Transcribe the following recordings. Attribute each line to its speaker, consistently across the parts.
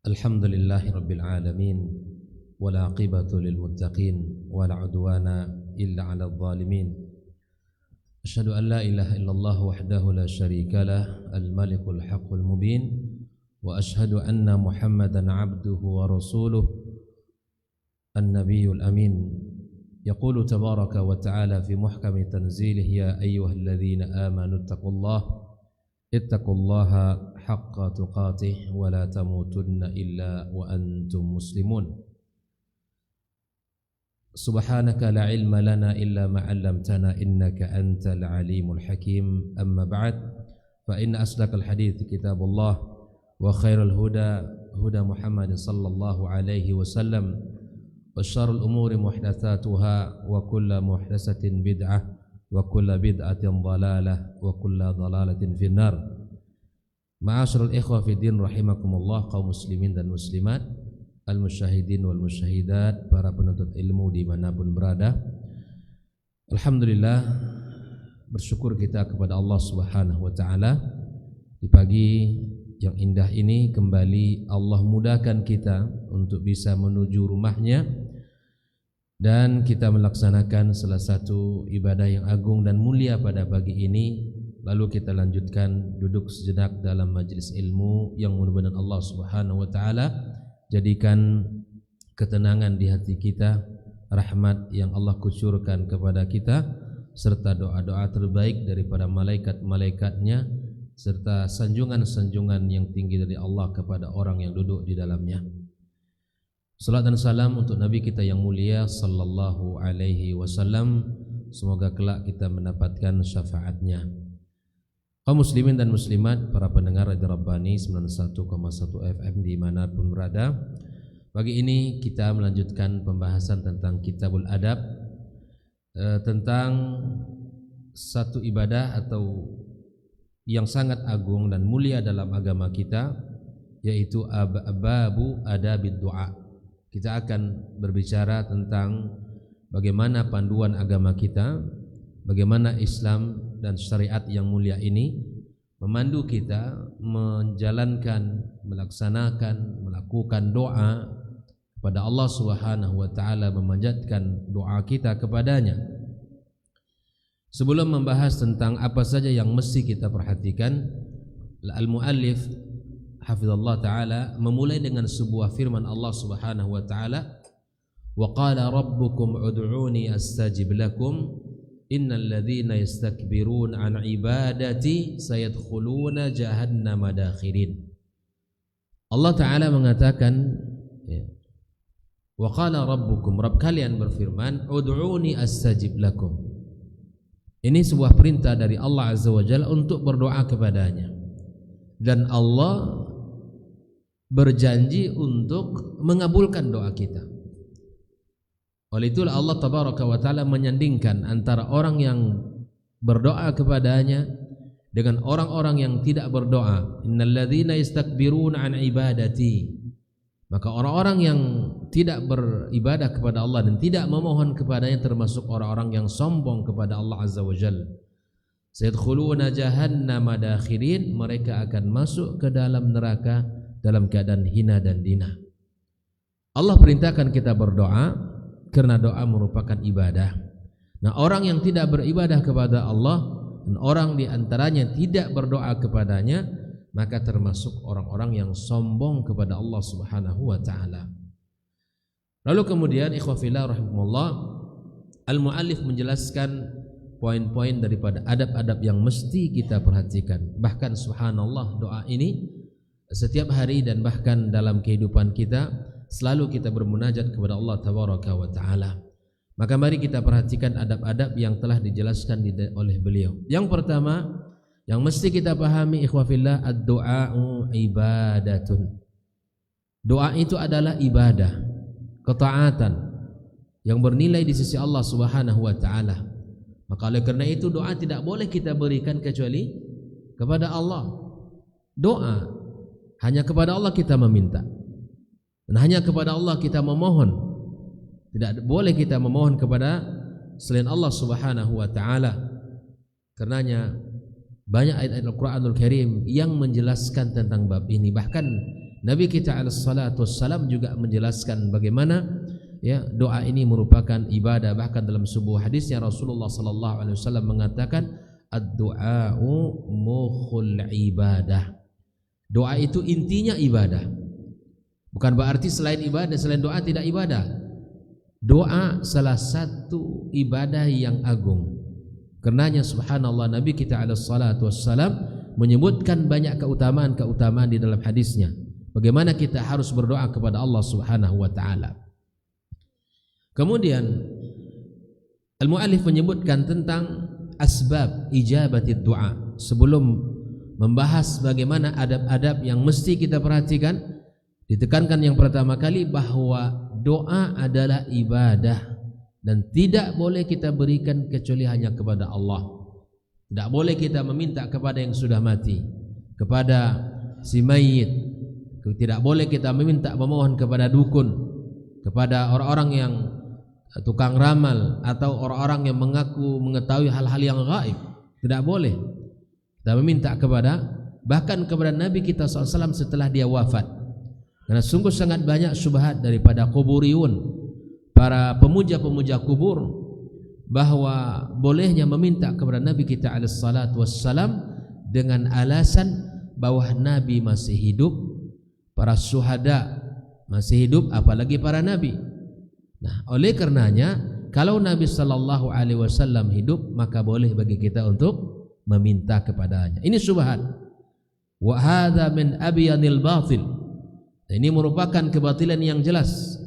Speaker 1: Alhamdulillahi Rabbil Alamin wala aqibatu lil muttaqin wala udwana illa 'alal zalimin. Asyhadu an la ilaha illallah wahdahu la syarika lah al-malikul haqqul mubin wa asyhadu anna Muhammadan 'abduhu wa rasuluh an-nabiyyul amin. Yaqulu tabaraka wa ta'ala fi muhkami tanzilih ya ayyuhalladzina amanu ittaqullaha haqqa tuqatih wa la tamutunna illa wa antum muslimun. Subhanaka la ilma lana illa ma 'allamtana innaka antal alimul hakim. Amma ba'd, fa inna asdaqal hadits kitabullah wa khairal huda Muhammadin sallallahu alaihi wasallam wa syarrul umuri muhdatsatuha wa kullu muhdatsatin bid'ah wa kullu bid'atin dhalalah wa kullu dhalalatin finnar. Ma'asyiral ikhwah fi din rahimakumullah, kaum muslimin dan muslimat, al-musyahidin wal musyahidat, para penuntut ilmu dimanapun berada. Alhamdulillah, bersyukur kita kepada Allah Subhanahu wa ta'ala. Di pagi yang indah ini kembali Allah mudahkan kita untuk bisa menuju rumahnya, dan kita melaksanakan salah satu ibadah yang agung dan mulia pada pagi ini. Lalu kita lanjutkan duduk sejenak dalam majlis ilmu yang mudah-mudahan Allah Subhanahu wa ta'ala jadikan ketenangan di hati kita, rahmat yang Allah kucurkan kepada kita, serta doa-doa terbaik daripada malaikat-malaikatnya, serta sanjungan-sanjungan yang tinggi dari Allah kepada orang yang duduk di dalamnya. Salat dan salam untuk Nabi kita yang mulia sallallahu alaihi wasallam. Semoga kelak kita mendapatkan syafaatnya. Kaum muslimin dan muslimat, para pendengar Radio Rabbani 91,1 FM dimanapun berada, pagi ini kita melanjutkan pembahasan tentang Kitabul Adab, tentang satu ibadah atau yang sangat agung dan mulia dalam agama kita, yaitu babu adabid du'a. Kita akan berbicara tentang bagaimana panduan agama kita, bagaimana Islam dan syariat yang mulia ini memandu kita menjalankan, melaksanakan, melakukan doa kepada Allah Subhanahu wa ta'ala, memanjatkan doa kita kepadanya. Sebelum membahas tentang apa saja yang mesti kita perhatikan, al-muallif hafizallahu ta'ala memulai dengan sebuah firman Allah Subhanahu wa ta'ala, wa qala rabbukum ud'uni astajib lakum innal ladzina yastakbirun an ibadati sayadkhuluna jahannama dakhirin. Allah Ta'ala mengatakan, wa qala rabbukum, Rabb kalian berfirman, ud'uni astajib lakum. Ini sebuah perintah dari Allah Azza wa Jalla untuk berdoa kepadanya, dan Allah berjanji untuk mengabulkan doa kita. Oleh itulah Allah Tabaraka wa ta'ala menyandingkan antara orang yang berdoa kepadanya dengan orang-orang yang tidak berdoa. Innal ladzina yastakbiruna an ibadati. Maka orang-orang yang tidak beribadah kepada Allah dan tidak memohon kepadanya termasuk orang-orang yang sombong kepada Allah Azza wa Jalla. Sayadkhuluna jahannama dakhirin, mereka akan masuk ke dalam neraka dalam keadaan hina dan dina. Allah perintahkan kita berdoa karena doa merupakan ibadah. Nah, orang yang tidak beribadah kepada Allah dan orang di antaranya tidak berdoa kepadanya, maka termasuk orang-orang yang sombong kepada Allah Subhanahu wa ta'ala. Lalu kemudian ikhwah fillah rahimakumullah, al-muallif menjelaskan poin-poin daripada adab-adab yang mesti kita perhatikan. Bahkan subhanallah, doa ini setiap hari dan bahkan dalam kehidupan kita selalu kita bermunajat kepada Allah Tabaraka wa ta'ala. Maka mari kita perhatikan adab-adab yang telah dijelaskan oleh beliau. Yang pertama yang mesti kita pahami ikhwah fillah, ad-du'a'u ibadatun. Doa itu adalah ibadah, ketaatan yang bernilai di sisi Allah Subhanahu wa ta'ala. Maka oleh kerana itu doa tidak boleh kita berikan kecuali kepada Allah. Doa hanya kepada Allah kita meminta, dan hanya kepada Allah kita memohon. Tidak boleh kita memohon kepada selain Allah Subhanahu wa ta'ala. Karenanya banyak ayat-ayat Al-Quranul Karim yang menjelaskan tentang bab ini. Bahkan Nabi kita alaihi salatu wassalam juga menjelaskan bagaimana ya doa ini merupakan ibadah. Bahkan dalam sebuah hadisnya Rasulullah sallallahu alaihi wasallam mengatakan ad-du'a'u mukhul ibadah. Doa itu intinya ibadah. Bukan berarti selain doa tidak ibadah. Doa salah satu ibadah yang agung. Karenanya subhanallah Nabi kita alaihi salatu wassalam menyebutkan banyak keutamaan di dalam hadisnya. Bagaimana kita harus berdoa kepada Allah Subhanahu wa taala. Kemudian al-muallif menyebutkan tentang asbab ijabatid du'a. Sebelum membahas bagaimana adab-adab yang mesti kita perhatikan, ditekankan yang pertama kali bahwa doa adalah ibadah dan tidak boleh kita berikan kecuali hanya kepada Allah. Tidak boleh kita meminta kepada yang sudah mati, kepada si mayit. Tidak boleh kita memohon kepada dukun, kepada orang-orang yang tukang ramal atau orang-orang yang mengaku mengetahui hal-hal yang gaib. Tidak boleh kita meminta bahkan kepada Nabi kita SAW setelah dia wafat. Karena sungguh sangat banyak syubhat daripada kuburiyun, para pemuja-pemuja kubur, bahwa bolehnya meminta kepada Nabi kita alaihi salatu wassalam dengan alasan bahwa Nabi masih hidup, para syuhada masih hidup, apalagi para nabi. Nah, oleh karenanya kalau Nabi sallallahu alaihi wasallam hidup, maka boleh bagi kita untuk meminta kepadanya. Ini syubhat. Wa hadza min abyanil batil. Ini merupakan kebatilan yang jelas.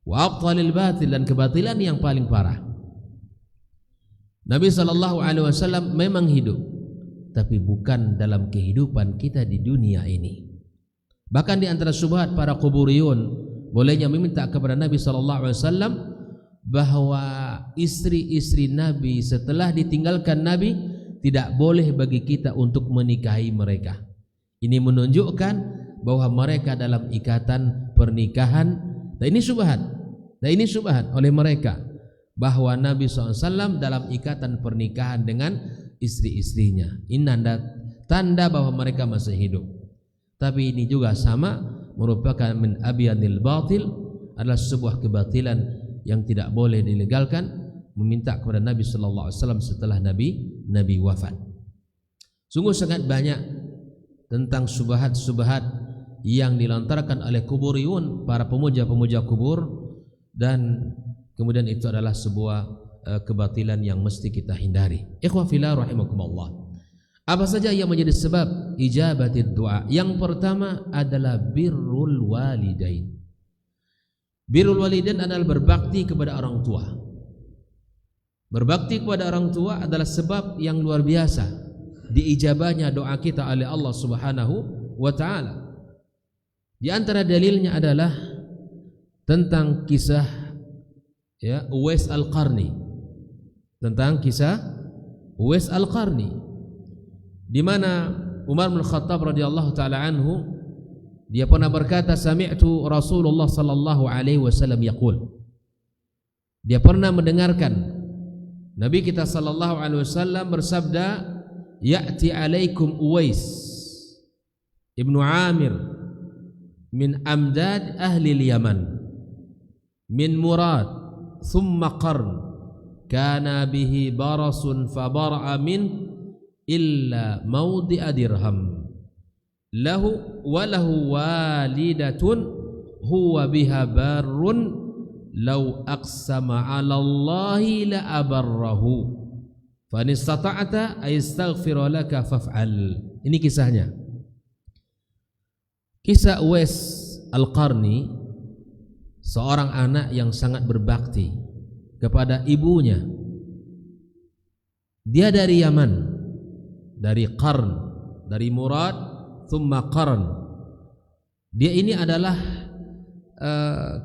Speaker 1: Wa abtalil batil, dan kebatilan yang paling parah. Nabi sallallahu alaihi wasallam memang hidup, tapi bukan dalam kehidupan kita di dunia ini. Bahkan di antara syubhat para kuburiyun, bolehnya meminta kepada Nabi sallallahu alaihi wasallam bahwa istri-istri Nabi setelah ditinggalkan Nabi tidak boleh bagi kita untuk menikahi mereka. Ini menunjukkan bahwa mereka dalam ikatan pernikahan. Dan ini syubhat oleh mereka bahwa Nabi SAW dalam ikatan pernikahan dengan istri-istrinya. Ini tanda bahwa mereka masih hidup. Tapi ini juga sama merupakan min abyanil batil, adalah sebuah kebatilan yang tidak boleh dilegalkan, meminta kepada Nabi sallallahu alaihi wasallam setelah Nabi wafat. Sungguh sangat banyak tentang syubhat-syubhat yang dilontarkan oleh kuburiyun, para pemuja-pemuja kubur, dan kemudian itu adalah sebuah kebatilan yang mesti kita hindari. Ikhwah fillah rahimakumullah. Apa saja yang menjadi sebab ijabatid doa? Yang pertama adalah birrul walidain. Birrul walidain adalah berbakti kepada orang tua. Berbakti kepada orang tua adalah sebab yang luar biasa diijabahnya doa kita oleh Allah Subhanahu wa taala. Di antara dalilnya adalah tentang kisah Uwais Al-Qarni. Tentang kisah Uwais Al-Qarni, di mana Umar bin Khattab radhiyallahu taala anhu, dia pernah berkata, sami'tu Rasulullah sallallahu alaihi wasallam yaqul. Dia pernah mendengarkan Nabi kita sallallahu alaihi wasallam bersabda, ya'ti alaikum Uwais ibnu Amir min amdad ahli al-Yaman min Murad thumma qarn kana bihi barasun fabara'a min illa mawdi'a dirham lahu wa lahu walidatun huwa biha barrun law aqsama 'ala Allahi la abarrahu fa in istata'ta ay astaghfir laka faf'al. Ini kisahnya. Kisah Uwais Al-Qarni, seorang anak yang sangat berbakti kepada ibunya. Dia dari Yaman, dari Qarn, dari Murad, thumma Qarn. Dia ini adalah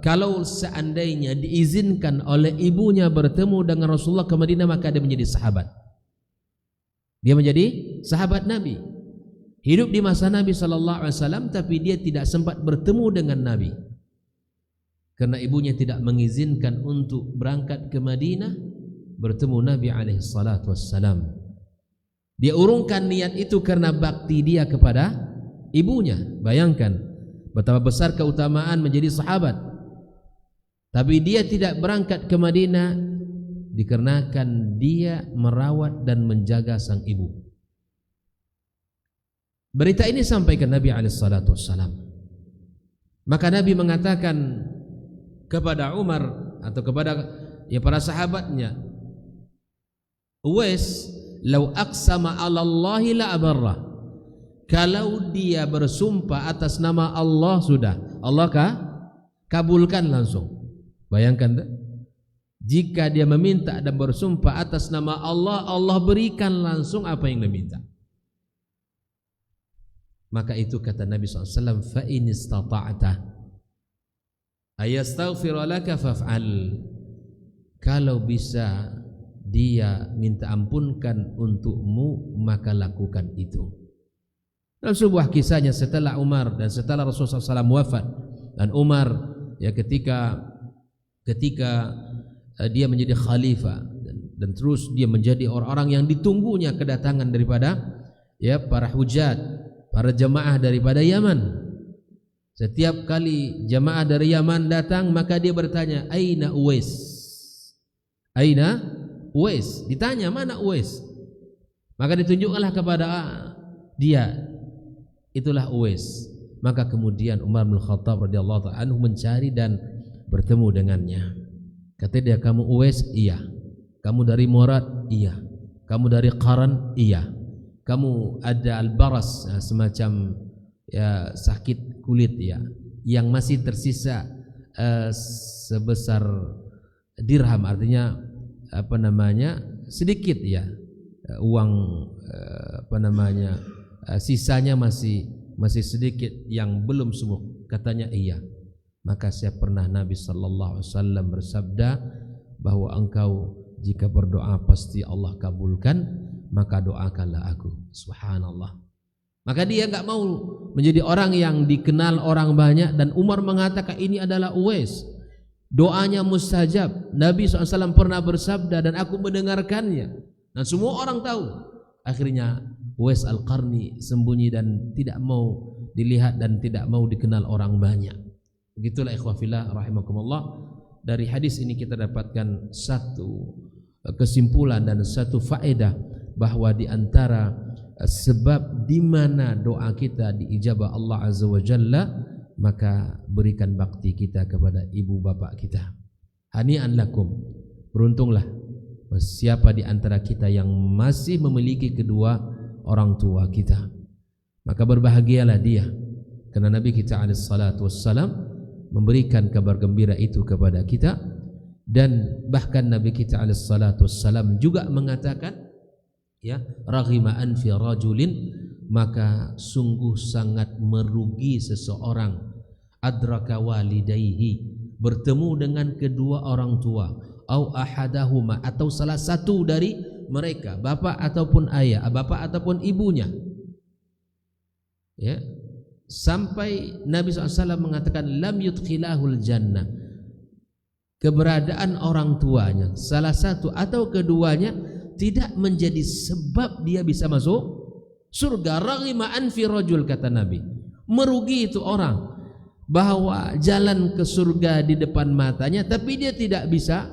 Speaker 1: kalau seandainya diizinkan oleh ibunya bertemu dengan Rasulullah ke Madinah, maka dia menjadi sahabat. Dia menjadi sahabat Nabi. Hidup di masa Nabi sallallahu alaihi wasallam, tapi dia tidak sempat bertemu dengan Nabi. Karena ibunya tidak mengizinkan untuk berangkat ke Madinah bertemu Nabi alaihi salatu wassalam. Dia urungkan niat itu karena bakti dia kepada ibunya. Bayangkan, betapa besar keutamaan menjadi sahabat. Tapi dia tidak berangkat ke Madinah dikarenakan dia merawat dan menjaga sang ibu. Berita ini sampai ke Nabi SAW. Maka Nabi mengatakan kepada Umar atau kepada para sahabatnya, Uwais, "Lau aqsama 'ala Allahi la abarra." Kalau dia bersumpah atas nama Allah, sudah Allah kabulkan langsung. Bayangkan, jika dia meminta dan bersumpah atas nama Allah, Allah berikan langsung apa yang dia minta. Maka itu kata Nabi SAW, fa in istata'ta ayastaghfir laka faf'al. Kalau bisa dia minta ampunkan untukmu, maka lakukan itu. Dalam sebuah kisahnya, setelah Umar dan setelah Rasulullah SAW wafat, dan Umar ketika dia menjadi khalifah dan terus dia menjadi orang-orang yang ditunggunya kedatangan daripada para hujat, para jemaah daripada Yaman. Setiap kali jemaah dari Yaman datang, maka dia bertanya, "Aina Uwais? Aina Uwais?" Ditanya, "Mana Uwais?" Maka ditunjukkanlah kepada dia, itulah Uwais. Maka kemudian Umar bin Khattab radhiyallahu ta'ala anhu mencari dan bertemu dengannya. Kata dia, "Kamu Uwais?" "Iya." "Kamu dari Murad?" "Iya." "Kamu dari Qaran?" "Iya." "Kamu ada al-baras, semacam sakit kulit yang masih tersisa sebesar dirham, artinya sedikit uang sisanya masih sedikit yang belum sembuh." Katanya, "Iya." Maka saya pernah Nabi sallallahu alaihi wasallam bersabda bahwa engkau jika berdoa pasti Allah kabulkan, maka doakanlah aku. Subhanallah. Maka dia enggak mau menjadi orang yang dikenal orang banyak, dan Umar mengatakan ini adalah Uwais. Doanya mustajab. Nabi SAW pernah bersabda dan aku mendengarkannya. Dan semua orang tahu. Akhirnya Uwais Al-Qarni sembunyi dan tidak mau dilihat dan tidak mau dikenal orang banyak. Begitulah ikhwah fillah rahimakumullah. Dari hadis ini kita dapatkan satu kesimpulan dan satu faedah, bahwa di antara sebab di mana doa kita diijabah Allah Azza wa Jalla, maka berikan bakti kita kepada ibu bapak kita. Hani'an lakum, beruntunglah siapa di antara kita yang masih memiliki kedua orang tua kita, maka berbahagialah dia, karena Nabi kita alaihi salatu wassalam memberikan kabar gembira itu kepada kita. Dan bahkan Nabi kita alaihi salatu wassalam juga mengatakan, raghima anfi rajulin, maka sungguh sangat merugi seseorang adraka walidayhi, bertemu dengan kedua orang tua, au ahadahuma, atau salah satu dari mereka, bapak ataupun ayah, bapak ataupun ibunya. Sampai Nabi SAW mengatakan lam yudkhilahul jannah, keberadaan orang tuanya, salah satu atau keduanya, tidak menjadi sebab dia bisa masuk surga. Raghima anfi rajul, kata Nabi, merugi itu orang, bahwa jalan ke surga di depan matanya, tapi dia tidak bisa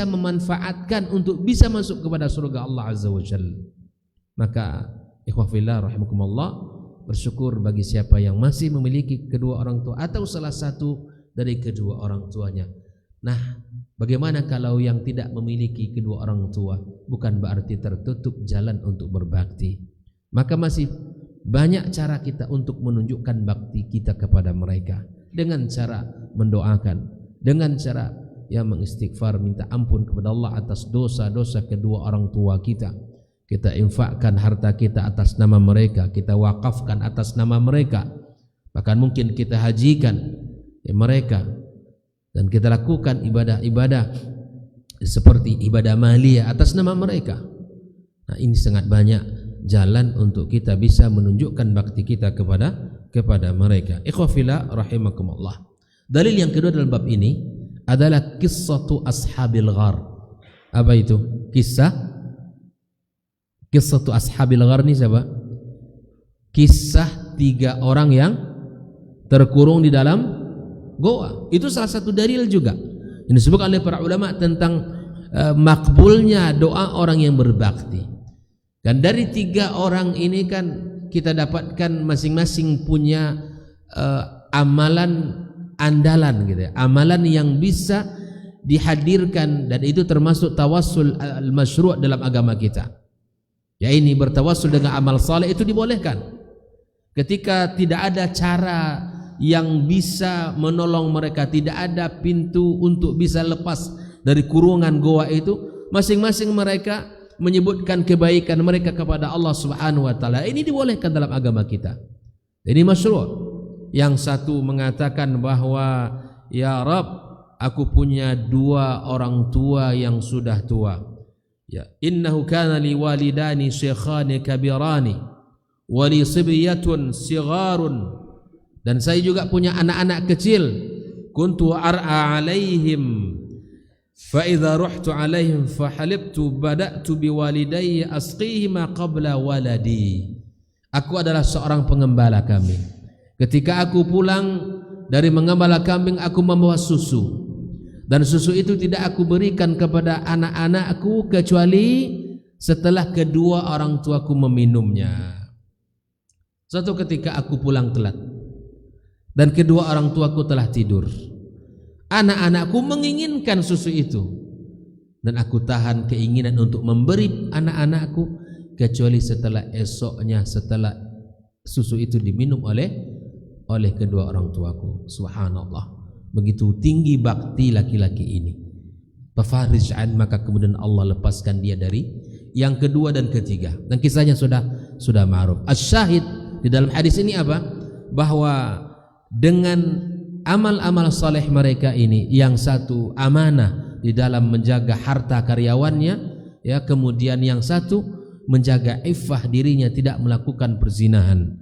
Speaker 1: memanfaatkan untuk bisa masuk kepada surga Allah Azza wa Jalla. Maka ikhwah fillah rahimakumullah, bersyukur bagi siapa yang masih memiliki kedua orang tua atau salah satu dari kedua orang tuanya. Nah, bagaimana kalau yang tidak memiliki kedua orang tua? Bukan berarti tertutup jalan untuk berbakti. Maka masih banyak cara kita untuk menunjukkan bakti kita kepada mereka, dengan cara mendoakan, dengan cara mengistighfar, minta ampun kepada Allah atas dosa-dosa kedua orang tua kita. Kita infakkan harta kita atas nama mereka, kita wakafkan atas nama mereka, bahkan mungkin kita hajikan mereka, dan kita lakukan ibadah-ibadah seperti ibadah maliyah atas nama mereka. Nah, ini sangat banyak jalan untuk kita bisa menunjukkan bakti kita kepada mereka. Ikhwah fillah rahimakumullah. Dalil yang kedua dalam bab ini adalah qissatu ashabil ghar. Apa itu? Qissatu ashabil ghar ini siapa? Kisah 3 orang yang terkurung di dalam goa. Itu salah satu dalil juga yang disebut oleh para ulama tentang makbulnya doa orang yang berbakti. Dan dari 3 orang ini kan kita dapatkan masing-masing punya amalan andalan gitu ya, amalan yang bisa dihadirkan, dan itu termasuk tawassul al-masyru' dalam agama kita. Ya, ini bertawassul dengan amal saleh itu dibolehkan. Ketika tidak ada cara yang bisa menolong mereka, tidak ada pintu untuk bisa lepas dari kurungan goa itu, masing-masing mereka menyebutkan kebaikan mereka kepada Allah Subhanahu wa taala. Ini dibolehkan dalam agama kita. Ini masyru'. Yang satu mengatakan bahwa ya Rabb, aku punya 2 orang tua yang sudah tua. Ya, innahu kana li walidani syekhani kabirani wa li sibyatun sigharun. Dan saya juga punya anak-anak kecil. Kuntu ar'a alaihim fa idza ruhtu alaihim fa halibtu bada'tu biwalidayya asqihima qabla waladi. Aku adalah seorang pengembala kambing. Ketika aku pulang dari mengembala kambing, aku membawa susu. Dan susu itu tidak aku berikan kepada anak-anakku kecuali setelah kedua orang tuaku meminumnya. Suatu ketika aku pulang telat dan kedua orang tuaku telah tidur. Anak-anakku menginginkan susu itu, dan aku tahan keinginan untuk memberi anak-anakku kecuali setelah esoknya, setelah susu itu diminum oleh kedua orang tuaku. Subhanallah. Begitu tinggi bakti laki-laki ini. Fafarij an, maka kemudian Allah lepaskan dia dari yang kedua dan ketiga. Dan kisahnya sudah ma'ruf. Asy-syahid di dalam hadis ini apa? Bahwa dengan amal-amal saleh mereka ini, yang satu amanah di dalam menjaga harta karyawannya, ya, kemudian yang satu menjaga iffah dirinya, tidak melakukan perzinahan.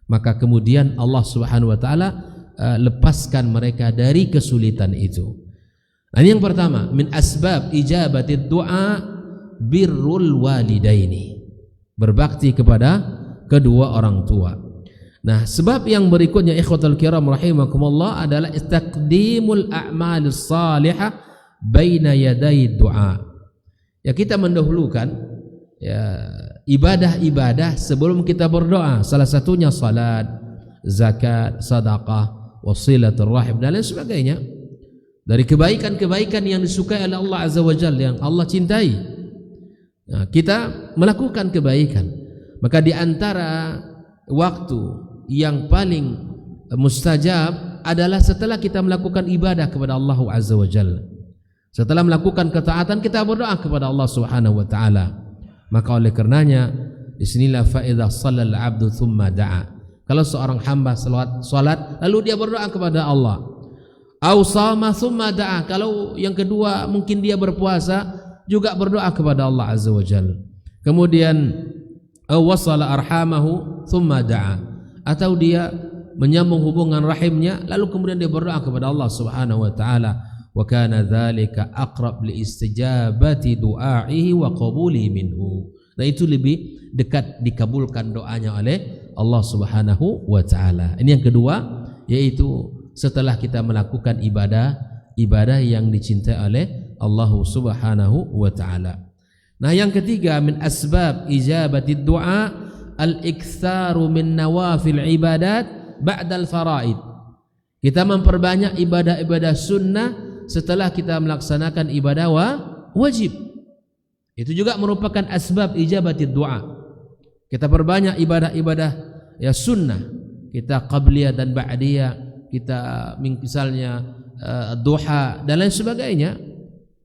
Speaker 1: Maka kemudian Allah Subhanahu wa taala lepaskan mereka dari kesulitan itu. Nah, ini yang pertama, min asbab ijabatid du'a birrul walidaini, berbakti kepada kedua orang tua. Nah, sebab yang berikutnya ikhwatul kiram rahimakumullah adalah taqdimul a'malus salihah baina yaday du'a. Ya, kita mendahulukan ya ibadah-ibadah sebelum kita berdoa. Salah satunya salat, zakat, sedekah, wasilatul rahim dan lain sebagainya. Dari kebaikan-kebaikan yang disukai oleh Allah Azza wa Jalla, yang Allah cintai. Nah, kita melakukan kebaikan. Maka di antara waktu yang paling mustajab adalah setelah kita melakukan ibadah kepada Allah Azza wa Jalla. Setelah melakukan ketaatan, kita berdoa kepada Allah Subhanahu wa taala. Maka oleh karenanya disinilah fa idza shallal 'abdu tsumma da'a. Kalau seorang hamba salat lalu dia berdoa kepada Allah. Au shama tsumma da'a. Kalau yang kedua mungkin dia berpuasa juga berdoa kepada Allah Azza wa Jalla. Kemudian au wasala arhamahu tsumma da'a. Atau dia menyambung hubungan rahimnya lalu kemudian dia berdoa kepada Allah Subhanahu wa taala. Wa kana dzalika aqrab li istijabati du'aihi wa qabuli minhu. Nah, itu lebih dekat dikabulkan doanya oleh Allah Subhanahu wa taala. Ini yang kedua, yaitu setelah kita melakukan ibadah yang dicintai oleh Allah Subhanahu wa taala. Nah, yang ketiga, min asbab ijabati du'a al-iktsaru min nawafil ibadat ba'dal faraid. Kita memperbanyak ibadah-ibadah sunnah setelah kita melaksanakan ibadah wajib. Itu juga merupakan asbab ijabati du'a. Kita perbanyak ibadah-ibadah ya sunnah. Kita qabliyah dan ba'diyah, kita misalnya duha dan lain sebagainya.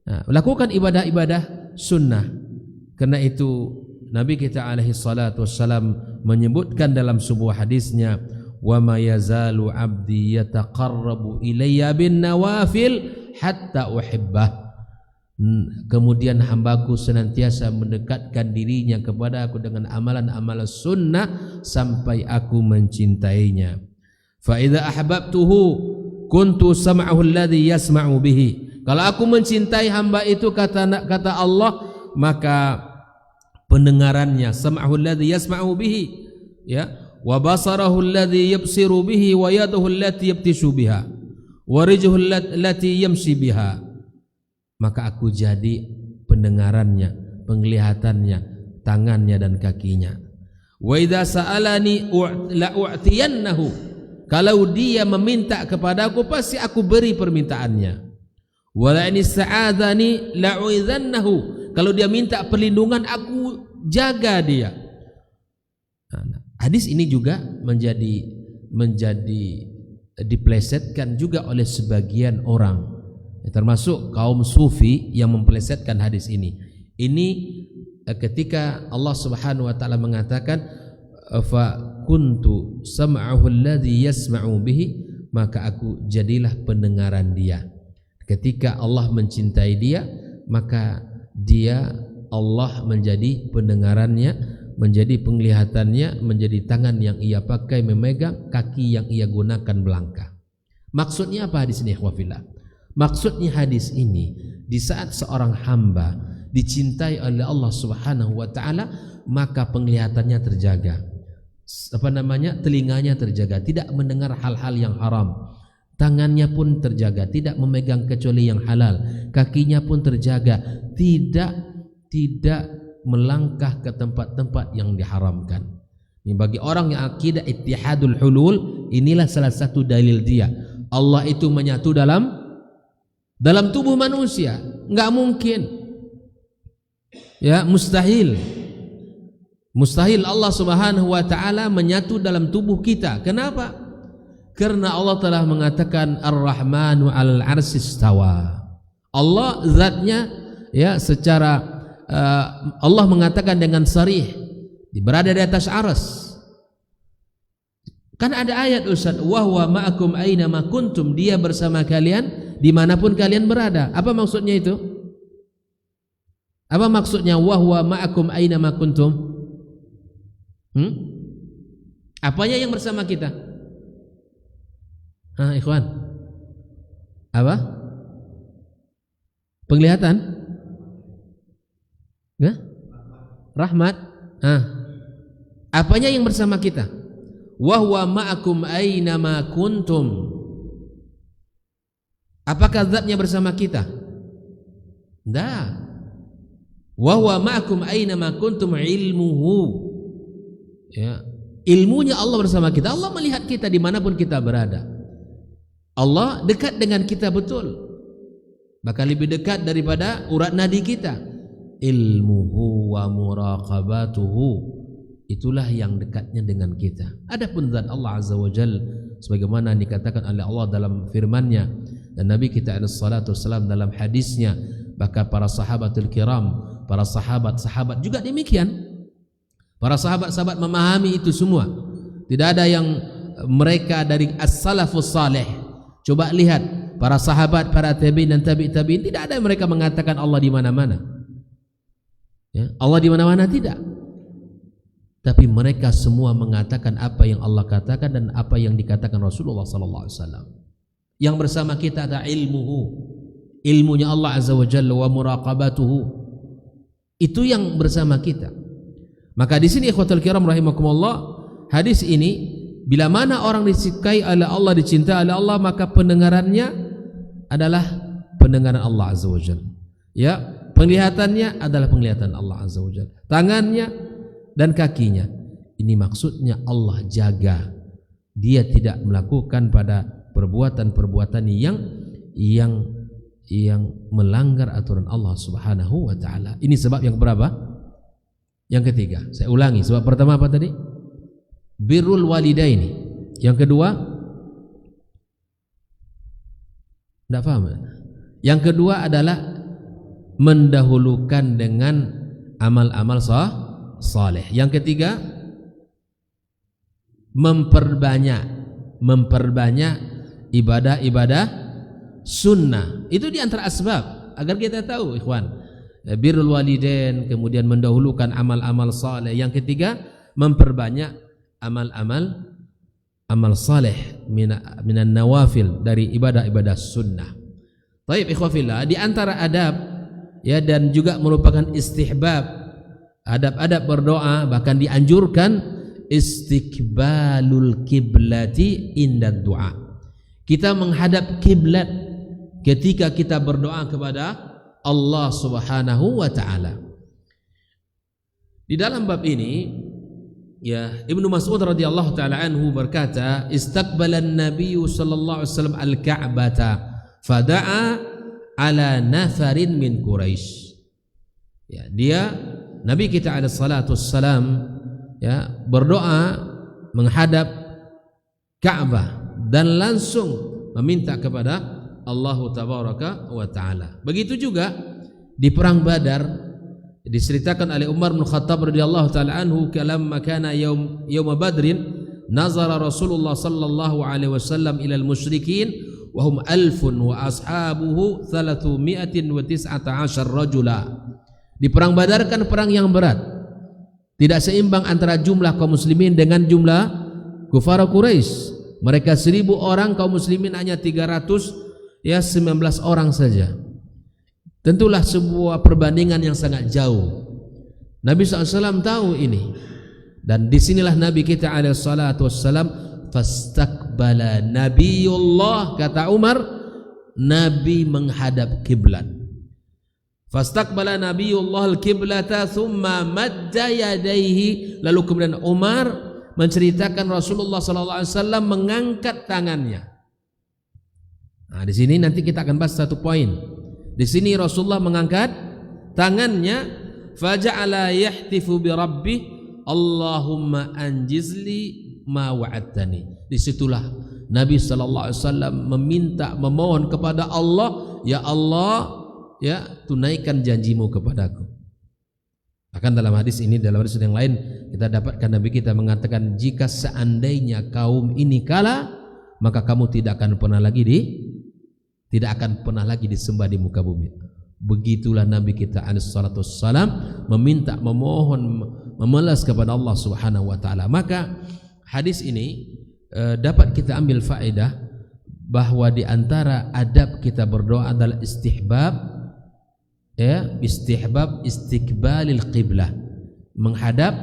Speaker 1: Nah, lakukan ibadah-ibadah sunnah. Karena itu Nabi kita alaihi salatu wassalam menyebutkan dalam sebuah hadisnya, wa ma yazalu 'abdi yataqarrabu ilayya bin nawafil hatta uhibbah. Kemudian hambaku senantiasa mendekatkan dirinya kepada aku dengan amalan-amalan sunnah sampai aku mencintainya. Fa idza ahbabtuhu kuntu sam'ahu alladhi yasma'u bihi. Kalau aku mencintai hamba itu, kata Allah, maka pendengarannya, sam'ahu alladhi yasma'u bihi, ya, wa basarahu alladhi yabsiru bihi wa yaduhu allati yabtishu biha wa rijluhu allati yamshi biha. Maka aku jadi pendengarannya, penglihatannya, tangannya dan kakinya. Wa idza sa'alani la'u'tiyannahu. Kalau dia meminta kepadaku pasti aku beri permintaannya. Wa la in sa'adani la'u'idhannahu. Kalau dia minta perlindungan aku jaga dia. Hadis ini juga menjadi diplesetkan juga oleh sebagian orang, termasuk kaum sufi yang memplesetkan hadis ini. Ini ketika Allah Subhanahu wa taala mengatakan fa kuntu sam'ahu alladhi yasma'u bihi, maka aku jadilah pendengaran dia. Ketika Allah mencintai dia, maka dia Allah menjadi pendengarannya, menjadi penglihatannya, menjadi tangan yang ia pakai memegang, kaki yang ia gunakan melangkah. Maksudnya apa hadis ini, ikhwafillah? Maksudnya hadis ini, di saat seorang hamba dicintai oleh Allah Subhanahu wa taala, maka penglihatannya terjaga. Telinganya terjaga, tidak mendengar hal-hal yang haram. Tangannya pun terjaga, tidak memegang kecuali yang halal. Kakinya pun terjaga, tidak melangkah ke tempat-tempat yang diharamkan. Ini bagi orang yang akidah ittihadul hulul, inilah salah satu dalil dia. Allah itu menyatu dalam tubuh manusia, enggak mungkin. Ya, mustahil. Mustahil Allah Subhanahu wa taala menyatu dalam tubuh kita. Kenapa? Karena Allah telah mengatakan Ar-Rahmanu 'alal 'arsy istawa. Allah zatnya ya secara Allah mengatakan dengan sarih berada di atas aras. Kan ada ayat Ustaz, wa huwa ma'akum aina ma kuntum, dia bersama kalian dimanapun kalian berada. Apa maksudnya itu? Apa maksudnya wa huwa ma'akum aina ma kuntum? Apanya yang bersama kita? Ikhwan, apa? Penglihatan? Ya? Rahmat. Apanya yang bersama kita? Wa huwa ma'akum aina ma kuntum. Apakah zatnya bersama kita? Tidak. Wa huwa ma'akum aina ma kuntum ilmuhu. Ya, ilmunya Allah bersama kita. Allah melihat kita dimanapun kita berada. Allah dekat dengan kita betul, bahkan lebih dekat daripada urat nadi kita. Ilmuhu wa muraqabatuhu, itulah yang dekatnya dengan kita. Adapun zat Allah Azza wa Jalla, sebagaimana dikatakan oleh Allah dalam firman-Nya dan Nabi kita alaihi salatu wasallam dalam hadisnya, bahkan para sahabatul kiram, para sahabat juga demikian. Para sahabat-sahabat memahami itu semua. Tidak ada yang mereka dari as-salafus salih. Coba lihat para sahabat, para tabi'in dan tabi'in, tidak ada yang mereka mengatakan Allah di mana-mana. Ya, Allah di mana-mana tidak. Tapi mereka semua mengatakan apa yang Allah katakan dan apa yang dikatakan Rasulullah sallallahu alaihi wasallam. Yang bersama kita ada ilmunya Allah Azza wa Jalla wa muraqabatuhu. Itu yang bersama kita. Maka di sini ikhwatul kiram rahimakumullah, hadis ini bila mana orang disukai oleh Allah, dicintai oleh Allah, maka pendengarannya adalah pendengaran Allah Azza wa Jalla. Ya, penglihatannya adalah penglihatan Allah Azza wa Jalla. Tangannya dan kakinya. Ini maksudnya Allah jaga. Dia tidak melakukan pada perbuatan-perbuatan yang melanggar aturan Allah Subhanahu wa taala. Ini sebab yang berapa? Yang ketiga. Saya ulangi, sebab pertama apa tadi? Birrul walidaini. Yang kedua? Tidak paham. Yang kedua adalah mendahulukan dengan amal-amal saleh. Yang ketiga, memperbanyak ibadah-ibadah sunnah. Itu di antara asbab agar kita tahu, ikhwan. Birrul walidain, kemudian mendahulukan amal-amal saleh. Yang ketiga, memperbanyak amal saleh minan nawafil, dari ibadah-ibadah sunnah. Baik ikhwafillah, di antara adab ya, dan juga merupakan istihbab, adab-adab berdoa, bahkan dianjurkan istiqbalul kiblati inda du'a. Kita menghadap kiblat ketika kita berdoa kepada Allah Subhanahu wa taala. Di dalam bab ini ya Ibnu Mas'ud radhiyallahu taala anhu berkata, istaqbalan Nabi sallallahu alaihi wasallam al-Ka'bata fada'a ala nafarin min Quraisy. Ya, dia Nabi kita alaihi salatu wassalam ya berdoa menghadap Ka'bah dan langsung meminta kepada Allah tabaraka wa taala. Begitu juga di perang Badar diceritakan oleh Umar bin Khattab radhiyallahu taala anhu, kalamma kana yaum Badrin nazara Rasulullah sallallahu alaihi wasallam ila al-musyrikin wa hum 1000 wa ashabuhu 319 rajula. Di perang Badar kan perang yang berat, tidak seimbang antara jumlah kaum muslimin dengan jumlah kufar Quraisy. Mereka 1000 orang, kaum muslimin hanya 319 orang saja. Tentulah sebuah perbandingan yang sangat jauh. Nabi SAW tahu ini, dan disinilah Nabi kita alaihi salatu wassalam fastaqbala Nabiullah, kata Umar, Nabi menghadap kiblat. Fastaqbala Nabiullah al-kiblata thumma madda yadayhi, lalu kemudian Umar menceritakan Rasulullah SAW mengangkat tangannya. Nah, di sini nanti kita akan bahas satu poin. Di sini Rasulullah mengangkat tangannya, faja'ala yahtifu bi rabbih Allahumma anjizli ma wa'adtani. Disitulah Nabi SAW memohon kepada Allah, ya Allah, ya tunaikan janjimu kepadaku. Akan dalam hadis ini, dalam hadis yang lain kita dapatkan Nabi kita mengatakan, jika seandainya kaum ini kalah, maka kamu tidak akan pernah lagi disembah di muka bumi. Begitulah Nabi kita alaihi salatu wassalam memohon, memelas kepada Allah Subhanahu wa taala. Maka hadis ini dapat kita ambil faedah bahwa di antara adab kita berdoa adalah istihbab istiqbalil qiblah, menghadap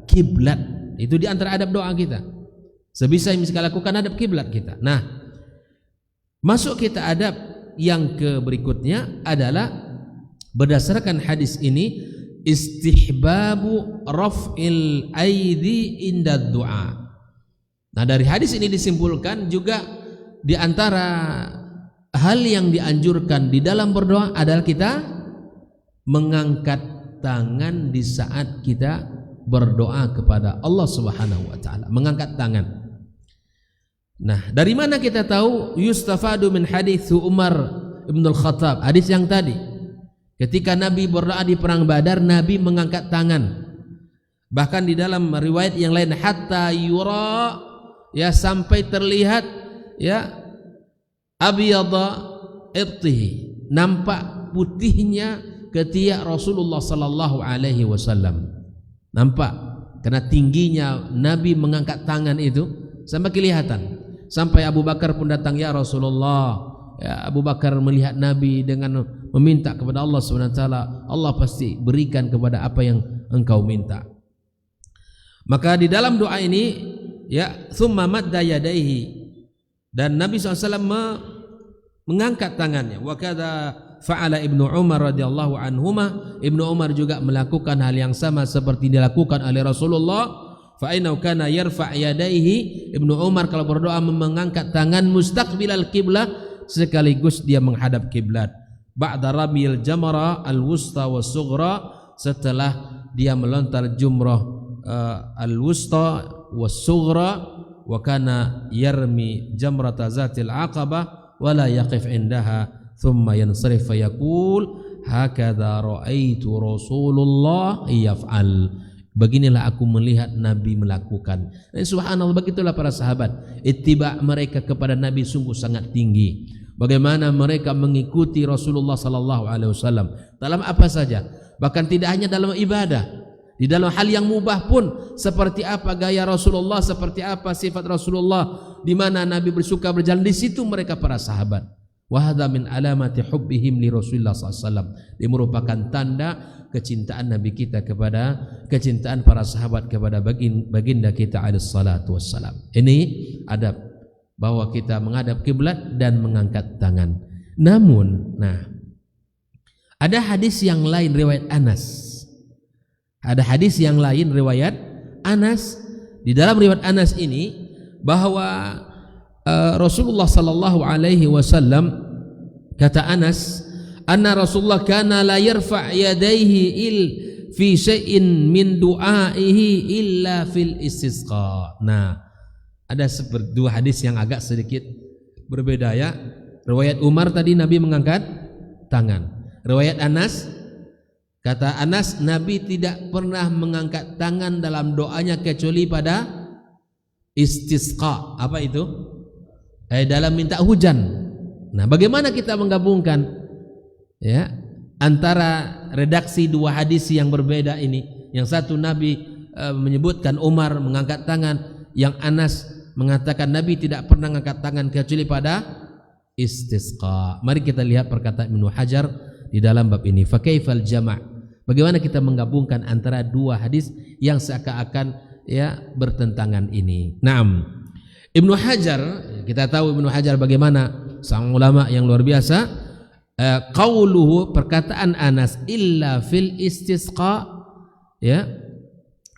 Speaker 1: kiblat. Itu di antara adab doa kita. Sebisa yang kita lakukan adab kiblat kita. Nah, masuk kita adab yang ke berikutnya adalah berdasarkan hadis ini istihbabu raf'il aidi inda du'a. Nah, dari hadis ini disimpulkan juga di antara hal yang dianjurkan di dalam berdoa adalah kita mengangkat tangan di saat kita berdoa kepada Allah Subhanahu wa taala, mengangkat tangan. Nah, dari mana kita tahu? Yustafadu min hadits Umar bin Al-Khattab, hadis yang tadi. Ketika Nabi berdoa di perang Badar, Nabi mengangkat tangan. Bahkan di dalam riwayat yang lain, hatta yura, ya sampai terlihat ya abyadha irtihi, nampak putihnya ketiak Rasulullah sallallahu alaihi wasallam. Nampak karena tingginya Nabi mengangkat tangan itu sampai kelihatan. Sampai Abu Bakar pun datang, ya Rasulullah. Ya, Abu Bakar melihat Nabi dengan meminta kepada Allah Subhanahu wa taala, Allah pasti berikan kepada apa yang engkau minta. Maka di dalam doa ini ya thumma madda yadaihi, dan Nabi SAW mengangkat tangannya. Wa kadza fa'ala Ibnu Umar radhiyallahu anhuma, Ibnu Umar juga melakukan hal yang sama seperti dilakukan oleh Rasulullah. Fa innahu kana yarfa' yadaihi, Ibnu Umar kalau berdoa mengangkat tangan mustaqbilal qiblah, sekaligus dia menghadap kiblat. Ba'da ramil jamra al-wusta was-sughra, setelah dia melontar jumrah al-wusta was-sughra, wa kana yarmi jamrata zatil aqabah wa la yaqif indaha thumma yansarif fa yaqul hakadha ra'aitu Rasulullah yaf'al. Beginilah aku melihat Nabi melakukan. Dan subhanallah, begitulah para sahabat, ittiba mereka kepada Nabi sungguh sangat tinggi. Bagaimana mereka mengikuti Rasulullah sallallahu alaihi wasallam dalam apa saja, bahkan tidak hanya dalam ibadah, di dalam hal yang mubah pun, seperti apa gaya Rasulullah, seperti apa sifat Rasulullah, di mana Nabi bersuka berjalan, di situ mereka para sahabat Wa hadza min alamati hubbihim li Rasulillah SAW. Ini merupakan tanda kecintaan Nabi kita kecintaan para sahabat kepada baginda kita alaihi salatu wassalam. Ini adab bahwa kita menghadap kiblat dan mengangkat tangan. Namun, ada hadis yang lain riwayat Anas. Ada hadis yang lain riwayat Anas. Di dalam riwayat Anas ini bahwa Rasulullah sallallahu alaihi wasallam, kata Anas, anna Rasulullah kana la yarfa' yadayhi fi syai'in min du'aihi illa fil istisqa. Ada dua hadis yang agak sedikit berbeda ya. Riwayat Umar tadi Nabi mengangkat tangan. Riwayat Anas, kata Anas, Nabi tidak pernah mengangkat tangan dalam doanya kecuali pada istisqa. Apa itu? Dalam minta hujan. Bagaimana kita menggabungkan ya antara redaksi dua hadis yang berbeda ini? Yang satu Nabi menyebutkan Umar mengangkat tangan, yang Anas mengatakan Nabi tidak pernah mengangkat tangan kecuali pada istisqa. Mari kita lihat perkataan Ibnu Hajar di dalam bab ini. Fa kaifal jama'? Bagaimana kita menggabungkan antara dua hadis yang seakan-akan ya bertentangan ini? Naam. Ibnu Hajar, kita tahu Ibnu Hajar bagaimana sang ulama yang luar biasa. Qauluhu, perkataan Anas, illa fil istisqa, ya,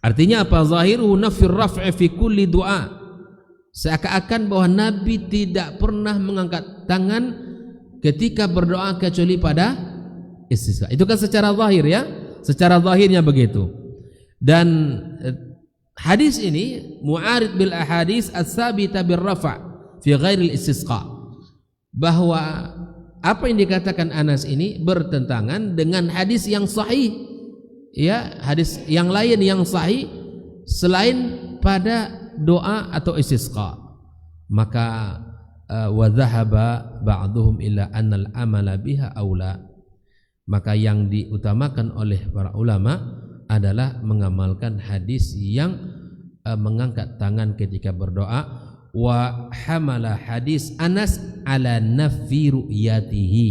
Speaker 1: artinya apa? Zahiruhu nafir raf'i fi kulli du'a. Seakan-akan bahwa Nabi tidak pernah mengangkat tangan ketika berdoa kecuali pada istisqa. Itu kan secara zahir ya, secara zahirnya begitu. Dan hadis ini mu'arid bil ahadis as-sabita bir rafa' fi ghairil istisqa, bahwa apa yang dikatakan Anas ini bertentangan dengan hadis yang sahih ya, hadis yang lain yang sahih selain pada doa atau istisqa. Maka wa dhahaba ba'dhum ila anna al-amala biha aula, maka yang diutamakan oleh para ulama adalah mengamalkan hadis yang mengangkat tangan ketika berdoa. Wa hamala hadis Anas ala nafi ru'yatihi,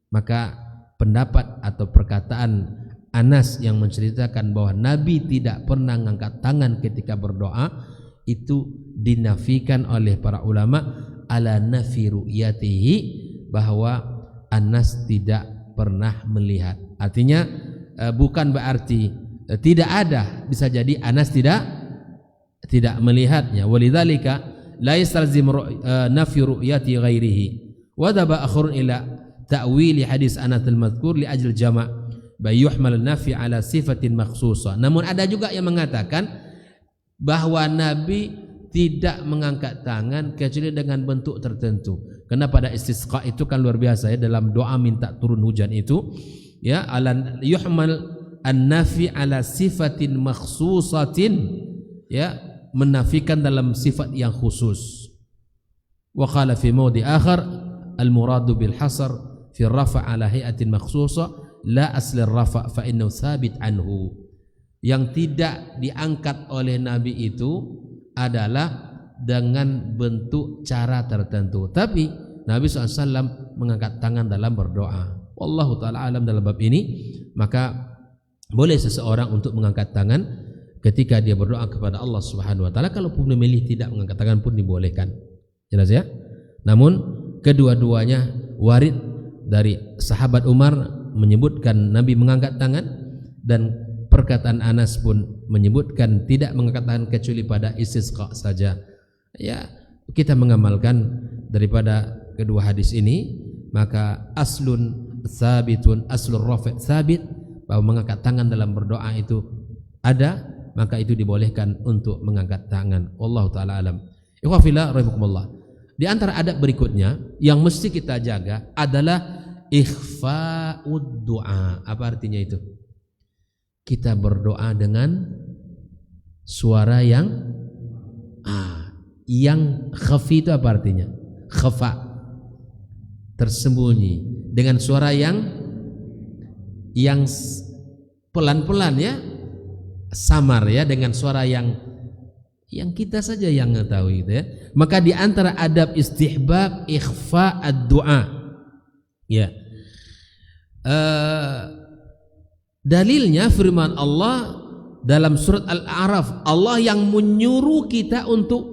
Speaker 1: maka pendapat atau perkataan Anas yang menceritakan bahwa Nabi tidak pernah mengangkat tangan ketika berdoa itu dinafikan oleh para ulama ala nafi ru'yatihi, bahwa Anas tidak pernah melihat. Artinya bukan berarti tidak ada, bisa jadi Anas tidak melihatnya. Walidzalika la yastalzim nafi ru'yati ghairihi wa dhaba akharun ila ta'wili hadis Anas al-madhkur li ajli jama' bay yuhmal nafi ala sifatin makhsusah. Namun ada juga yang mengatakan bahwa Nabi tidak mengangkat tangan kecuali dengan bentuk tertentu. Karena pada istisqa itu kan luar biasa ya, dalam doa minta turun hujan itu ya, ala yuhmal an-nafi ala sifatin makhsusatin, ya, menafikan dalam sifat yang khusus. Wa qala fi mawdi akhar al-muradu bil hasar fi rafa' ala hay'atin makhsusa la asli rafa' fa innahu thabit anhu. Yang tidak diangkat oleh Nabi itu adalah dengan bentuk cara tertentu, tapi Nabi SAW mengangkat tangan dalam berdoa. Wallahu ta'ala alam dalam bab ini. Maka boleh seseorang untuk mengangkat tangan ketika dia berdoa kepada Allah Subhanahu wa taala. Kalaupun memilih tidak mengangkat tangan pun dibolehkan. Jelas ya? Namun kedua-duanya warid dari sahabat Umar menyebutkan Nabi mengangkat tangan, dan perkataan Anas pun menyebutkan tidak mengangkat tangan kecuali pada istisqa saja. Ya, kita mengamalkan daripada kedua hadis ini, maka aslun sabitun, aslur rafi' sabit, bahwa mengangkat tangan dalam berdoa itu ada, maka itu dibolehkan untuk mengangkat tangan. Wallahu taala alam. Ikhwafillah rahimakumullah. Di antara adab berikutnya yang mesti kita jaga adalah ikhfa'ud du'a. Apa artinya itu? Kita berdoa dengan suara yang khafi. Itu apa artinya? Khafa, tersembunyi, dengan suara yang pelan-pelan ya, samar ya, dengan suara yang kita saja yang mengetahui gitu ya. Maka di antara adab istihbab ikhfa ad-du'a, Ya. Dalilnya firman Allah dalam surat Al-A'raf, Allah yang menyuruh kita untuk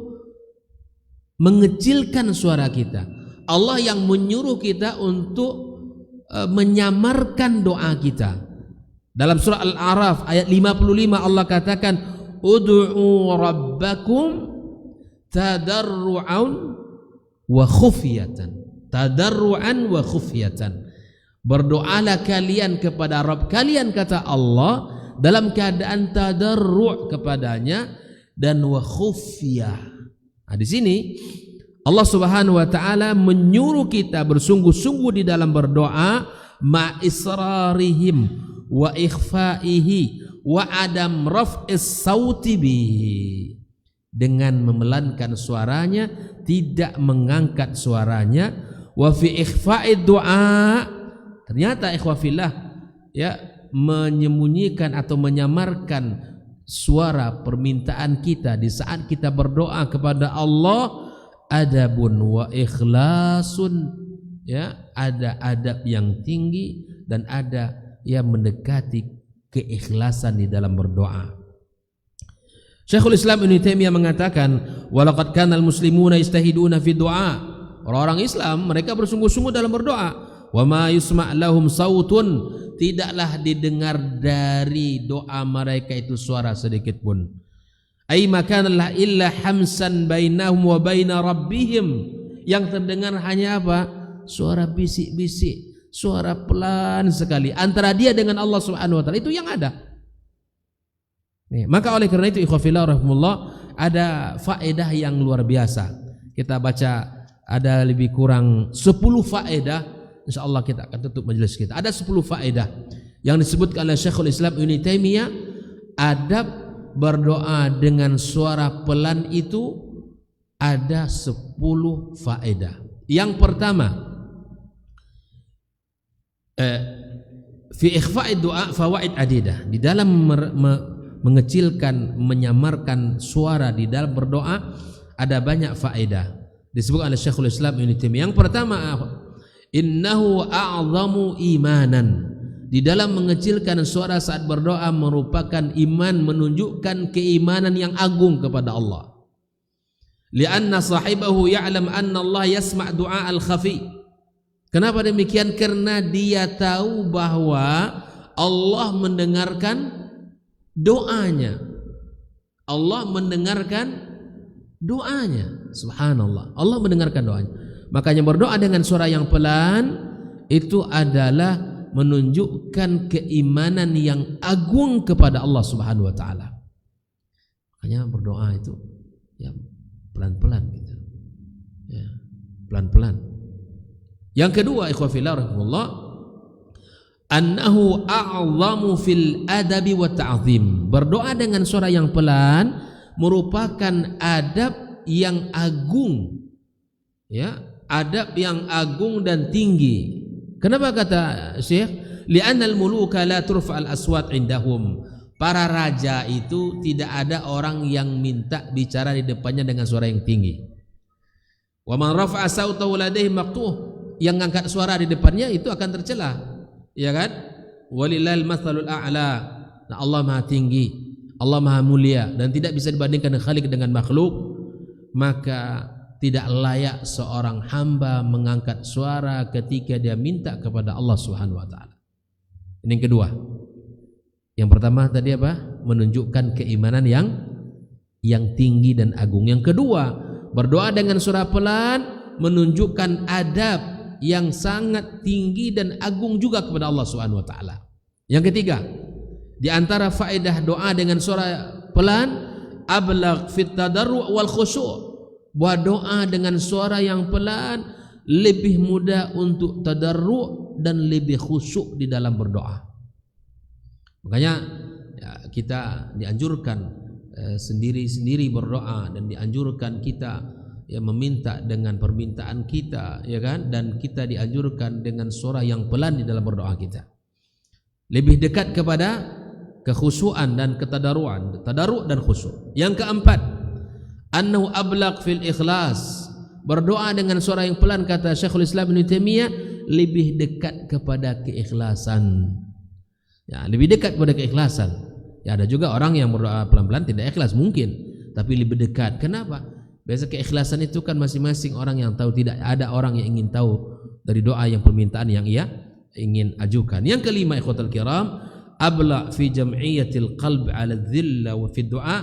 Speaker 1: mengecilkan suara kita. Allah yang menyuruh kita untuk menyamarkan doa kita. Dalam surah Al-A'raf ayat 55 Allah katakan, ud'u rabbakum tadarru'an wa khufyatan. Tadarru'an wa khufyatan. Berdoalah kalian kepada Rabb kalian, kata Allah, dalam keadaan tadarru' kepadanya dan wa khufyah. Nah, di sini Allah Subhanahu wa taala menyuruh kita bersungguh-sungguh di dalam berdoa, ma israrihim wa ikhfaihi wa adam raf'is sauti bihi, dengan memelankan suaranya, tidak mengangkat suaranya, wa fi ikhfa'id du'a, ternyata ikhwafillah ya, menyembunyikan atau menyamarkan suara permintaan kita di saat kita berdoa kepada Allah, adabun wa ikhlasun, ya, ada adab yang tinggi dan ada yang mendekati keikhlasan di dalam berdoa. Syekhul Islam Ibnu Taimiyah mengatakan, walaqad kanal muslimuna yastahiduna fi du'a. Orang-orang Islam mereka bersungguh-sungguh dalam berdoa. Wa ma yusma' lahum sautun, tidaklah didengar dari doa mereka itu suara sedikit pun. Ai makanallah illa hamsan bainahum wa baina rabbihim, yang terdengar hanya apa? Suara bisik-bisik, suara pelan sekali antara dia dengan Allah Subhanahu wa taala, itu yang ada. Nih, maka oleh karena itu ikhwafillah rahimullah, ada faedah yang luar biasa. Kita baca ada lebih kurang 10 faedah, insyaallah kita akan tutup majelis kita. Ada 10 faedah yang disebutkan oleh Syekhul Islam Ibnu Taimiyah. Adab berdoa dengan suara pelan itu ada 10 faedah. Yang pertama, fi ikhfa'id du'a fawaid adidah. Di dalam mengecilkan, menyamarkan suara di dalam berdoa ada banyak faedah. Disebut oleh Syekhul Islam Ibnu Taimiyah. Yang pertama, innahu a'zamu imanan. Di dalam mengecilkan suara saat berdoa merupakan iman, menunjukkan keimanan yang agung kepada Allah. Lianna sahibahu ya'lam anna Allah yasma' du'a al-khafi. Kenapa demikian? Karena dia tahu bahwa Allah mendengarkan doanya. Allah mendengarkan doanya. Subhanallah, Allah mendengarkan doanya. Makanya berdoa dengan suara yang pelan itu adalah menunjukkan keimanan yang agung kepada Allah Subhanahu wa taala. Makanya berdoa itu ya pelan-pelan gitu. Ya, pelan-pelan. Yang kedua, ikhwafillah rahimahullah, annahu a'zamu fil adabi wa ta'zim. Berdoa dengan suara yang pelan merupakan adab yang agung. Ya, adab yang agung dan tinggi. Kenapa kata Syekh? Li'annal muluka la turfa'al aswat indahum. Para raja itu tidak ada orang yang minta bicara di depannya dengan suara yang tinggi. Wa man rafa'a sautahu ladaihi maqtuh. Yang ngangkat suara di depannya itu akan tercela. Ya kan? Walillahil matsalul a'la. Nah, Allah Maha tinggi, Allah Maha mulia dan tidak bisa dibandingkan dengan Khalik dengan makhluk. Maka tidak layak seorang hamba mengangkat suara ketika dia minta kepada Allah Subhanahu wa taala. Ini yang kedua. Yang pertama tadi apa? Menunjukkan keimanan yang tinggi dan agung. Yang kedua, berdoa dengan suara pelan menunjukkan adab yang sangat tinggi dan agung juga kepada Allah Subhanahu wa taala. Yang ketiga, di antara faedah doa dengan suara pelan, ablagh fit tadarru' wal khusyu'. Buat doa dengan suara yang pelan lebih mudah untuk tadarru' dan lebih khusyuk di dalam berdoa. Makanya ya, kita dianjurkan sendiri-sendiri berdoa dan dianjurkan kita ya meminta dengan permintaan kita, ya kan, dan kita dianjurkan dengan suara yang pelan di dalam berdoa kita. Lebih dekat kepada kekhusyuan dan ketadarruan, tadarru' dan khusyuk. Yang keempat, annahu ablaq fil ikhlas. Berdoa dengan suara yang pelan, kata Syekhul Islam Ibnu Taimiyah, lebih dekat kepada keikhlasan. Ya, lebih dekat kepada keikhlasan. Ya, ada juga orang yang berdoa pelan-pelan tidak ikhlas mungkin, tapi lebih dekat. Kenapa? Biasa keikhlasan itu kan masing-masing orang yang tahu, tidak ada orang yang ingin tahu dari doa yang permintaan yang ia ingin ajukan. Yang kelima, ikhwatal kiram, abla fi jam'iyatil qalb 'ala dhilla wa fi du'a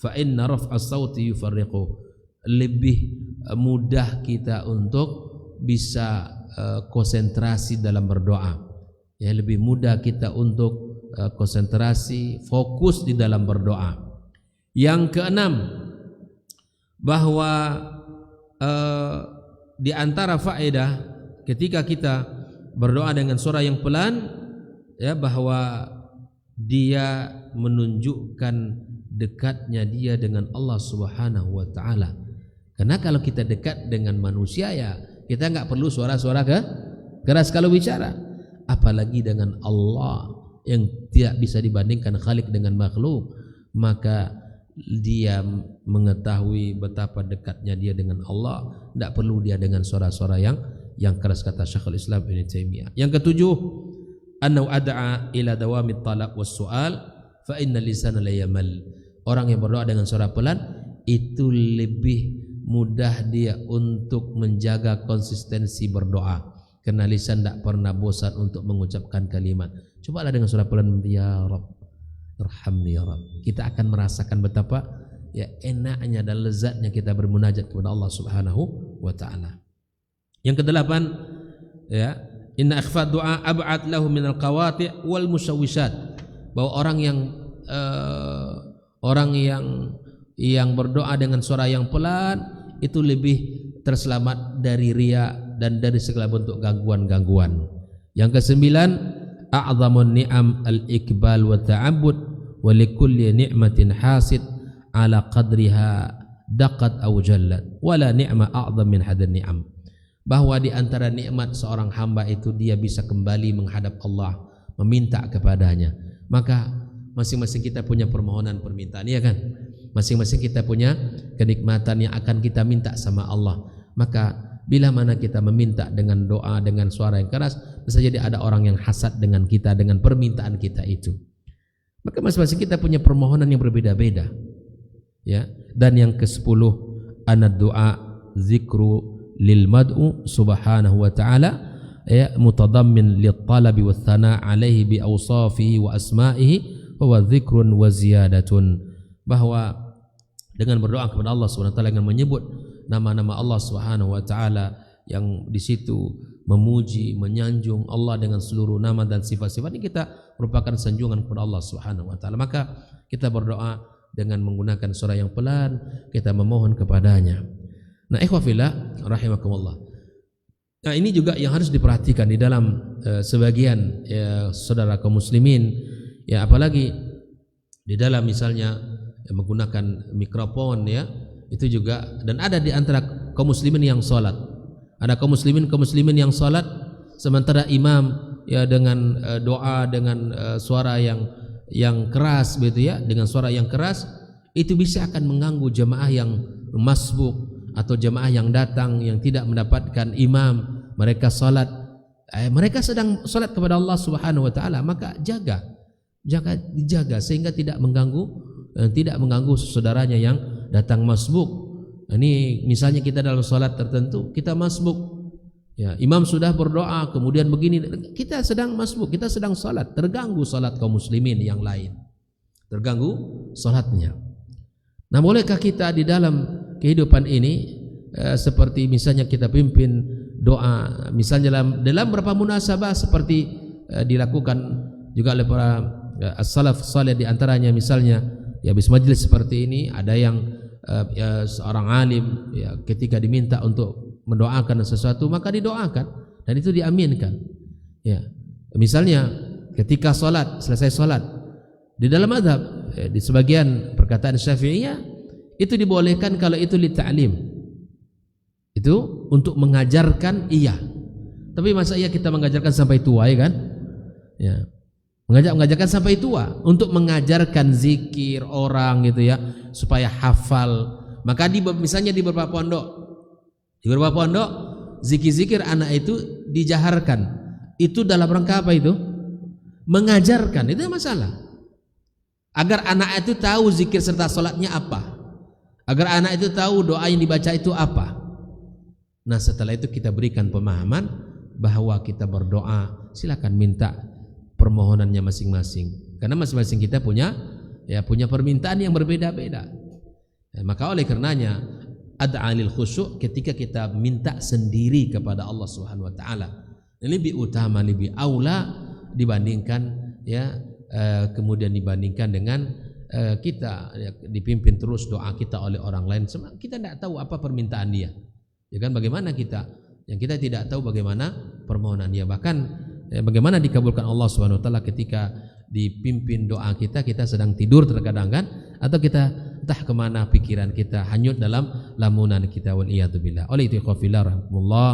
Speaker 1: fa inna raf'a as-sauti yufarriqu. Lebih mudah kita untuk bisa konsentrasi dalam berdoa. Ya, lebih mudah kita untuk konsentrasi, fokus di dalam berdoa. Yang keenam, bahwa di antara faedah ketika kita berdoa dengan suara yang pelan, ya, bahwa dia menunjukkan dekatnya dia dengan Allah Subhanahu wa taala. Karena kalau kita dekat dengan manusia, ya kita enggak perlu suara-suara keras kalau bicara. Apalagi dengan Allah yang tidak bisa dibandingkan Khalik dengan makhluk, maka dia mengetahui betapa dekatnya dia dengan Allah. Tidak perlu dia dengan suara-suara yang keras, kata Syekhul Islam Ibnu Taimiyah. Yang ketujuh, annahu ad'a ila dawamit talab was su'al fa inna lisana la yamal. Orang yang berdoa dengan suara pelan itu lebih mudah dia untuk menjaga konsistensi berdoa. Karena lisan tidak pernah bosan untuk mengucapkan kalimat. Cobalah dengan suara pelan, ya Rabb, irhamni ya Rabb. Kita akan merasakan betapa ya enaknya dan lezatnya kita bermunajat kepada Allah Subhanahu wa taala. Yang kedelapan, ya, inna ikhfa du'a ab'ad lahu minal qawati' wal musawwisat. Bahwa orang yang berdoa dengan suara yang pelan itu lebih terselamat dari riya dan dari segala bentuk gangguan-gangguan. Yang kesembilan, a'zamun ni'am al-ikbal wa ta'abbud wa likulli ni'matin hasid ala qadriha daqat aw jallat wala ni'ma a'zam min hadan ni'am. Bahwa di antara nikmat seorang hamba itu dia bisa kembali menghadap Allah, meminta kepadanya. Maka masing-masing kita punya permohonan permintaan, ya kan? Masing-masing kita punya kenikmatan yang akan kita minta sama Allah. Maka bila mana kita meminta dengan doa, dengan suara yang keras, bisa jadi ada orang yang hasad dengan kita, dengan permintaan kita itu. Maka masing-masing kita punya permohonan yang berbeda-beda. Ya. Dan yang ke-10, anad du'a zikru lil mad'u subhanahu wa ta'ala, ya, mutadammin lit talabi wath thana' alaihi bi awsafihi wa asma'ihi wa dzikrun wa ziyadatun. Bahwa dengan berdoa kepada Allah Subhanahu wa taala, dengan menyebut nama-nama Allah Subhanahu wa taala yang di situ memuji, menyanjung Allah dengan seluruh nama dan sifat-sifat, ini kita merupakan sanjungan kepada Allah Subhanahu wa taala. Maka kita berdoa dengan menggunakan suara yang pelan, kita memohon kepadanya. Nah, ikhwah fillah rahimakumullah. Nah, ini juga yang harus diperhatikan di dalam sebagian saudara kaum muslimin, ya, apalagi di dalam misalnya menggunakan mikrofon, ya, itu juga. Dan ada di antara kaum muslimin yang salat, ada kaum muslimin yang salat sementara imam, ya, dengan doa dengan suara yang keras begitu, ya, dengan suara yang keras, itu bisa akan mengganggu jemaah yang masbuk atau jemaah yang datang yang tidak mendapatkan imam, mereka salat, mereka sedang salat kepada Allah Subhanahu wa taala. Maka dijaga sehingga tidak mengganggu saudaranya yang datang masbuk. Ini misalnya kita dalam salat tertentu, kita masbuk, ya, imam sudah berdoa kemudian begini, kita sedang masbuk, kita sedang salat, terganggu salat kaum muslimin yang lain, terganggu salatnya. Nah, bolehkah kita di dalam kehidupan ini seperti misalnya kita pimpin doa, misalnya dalam beberapa munasabah seperti dilakukan juga oleh para as-salaf saleh, di antaranya misalnya, ya, habis majelis seperti ini ada yang ya, seorang alim, ya, ketika diminta untuk mendoakan sesuatu maka didoakan dan itu diaminkan, ya. Misalnya ketika selesai salat di dalam mazhab, di sebagian perkataan Syafi'iyah itu dibolehkan kalau itu li ta'lim, itu untuk mengajarkan, iya. Tapi masa iya kita mengajarkan sampai tua, ya kan? Ya. Mengajarkan sampai tua untuk mengajarkan zikir orang gitu, ya, supaya hafal. Maka misalnya di beberapa pondok zikir-zikir anak itu dijaharkan. Itu dalam rangka apa itu? Mengajarkan, itu masalah. Agar anak itu tahu zikir serta sholatnya apa. Agar anak itu tahu doa yang dibaca itu apa. Nah setelah itu kita berikan pemahaman bahwa kita berdoa, silakan minta permohonannya masing-masing. Karena masing-masing kita punya permintaan yang berbeda-beda. Maka oleh karenanya ad'alil khusyuk, ketika kita minta sendiri kepada Allah Subhanahu wa taala, lebih utama, lebih aula dibandingkan kemudian dibandingkan dengan kita dipimpin terus doa kita oleh orang lain. Kita tidak tahu apa permintaan dia. Ya kan, bagaimana kita yang kita tidak tahu bagaimana permohonan dia. Bahkan bagaimana dikabulkan Allah Subhanahu wa taala ketika dipimpin doa kita sedang tidur terkadang kan, atau kita entah kemana pikiran kita hanyut dalam lamunan kita, wal iyadu billah. Oleh itu ikhwafillah rahmatullah,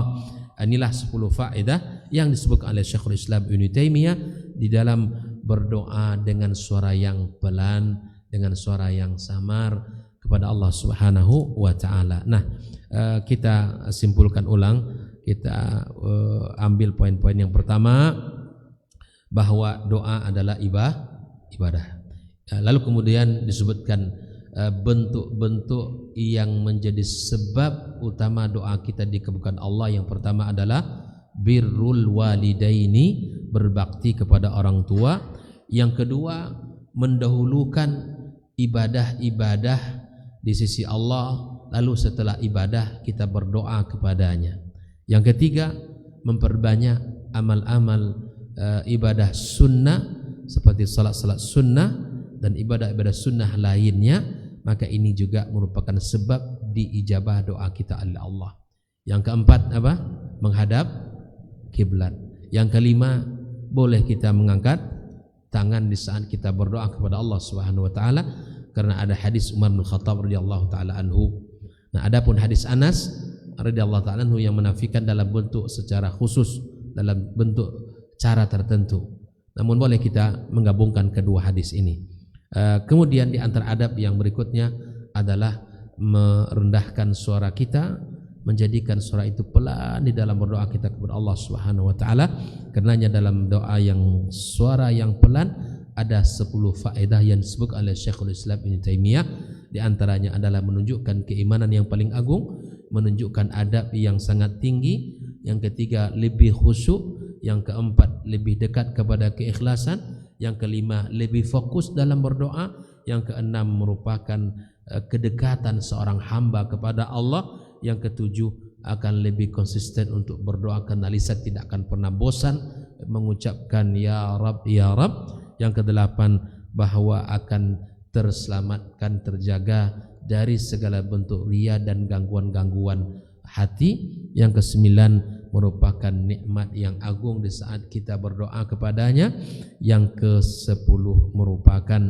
Speaker 1: inilah 10 faedah yang disebutkan oleh Syekhul Islam Ibnu Taimiyah di dalam berdoa dengan suara yang pelan, dengan suara yang samar kepada Allah Subhanahu wa taala. Nah, kita simpulkan ulang, kita ambil poin-poin yang pertama, bahwa doa adalah ibadah. Lalu kemudian disebutkan bentuk-bentuk yang menjadi sebab utama doa kita dikabulkan Allah. Yang pertama adalah birrul walidaini, berbakti kepada orang tua. Yang kedua, mendahulukan ibadah-ibadah di sisi Allah, lalu setelah ibadah kita berdoa kepadanya. Yang ketiga, memperbanyak amal-amal ibadah sunnah seperti salat-salat sunnah dan ibadah-ibadah sunnah lainnya. Maka ini juga merupakan sebab diijabah doa kita oleh Allah. Yang keempat apa? Menghadap kiblat. Yang kelima, boleh kita mengangkat tangan di saat kita berdoa kepada Allah Subhanahu wa taala, karena ada hadis Umar bin Khattab radhiyallahu taala anhu. Nah, adapun hadis Anas radhiyallahu taala anhu yang menafikan dalam bentuk secara khusus, dalam bentuk cara tertentu. Namun boleh kita menggabungkan kedua hadis ini. Kemudian di antara adab yang berikutnya adalah merendahkan suara kita, menjadikan suara itu pelan di dalam berdoa kita kepada Allah Subhanahu wa taala. Karenanya dalam doa yang suara yang pelan ada 10 faedah yang disebut oleh Syekhul Islam Ibnu Taimiyah. Di antaranya adalah menunjukkan keimanan yang paling agung, menunjukkan adab yang sangat tinggi. Yang ketiga, lebih khusyuk. Yang keempat, lebih dekat kepada keikhlasan. Yang kelima, lebih fokus dalam berdoa. Yang keenam, merupakan kedekatan seorang hamba kepada Allah. Yang ketujuh, akan lebih konsisten untuk berdoa karena lisan tidak akan pernah bosan mengucapkan ya Rabb ya Rabb. Yang kedelapan, bahwa akan terselamatkan, terjaga dari segala bentuk riya dan gangguan-gangguan hati. Yang kesembilan, merupakan nikmat yang agung di saat kita berdoa kepadanya. Yang ke-10 merupakan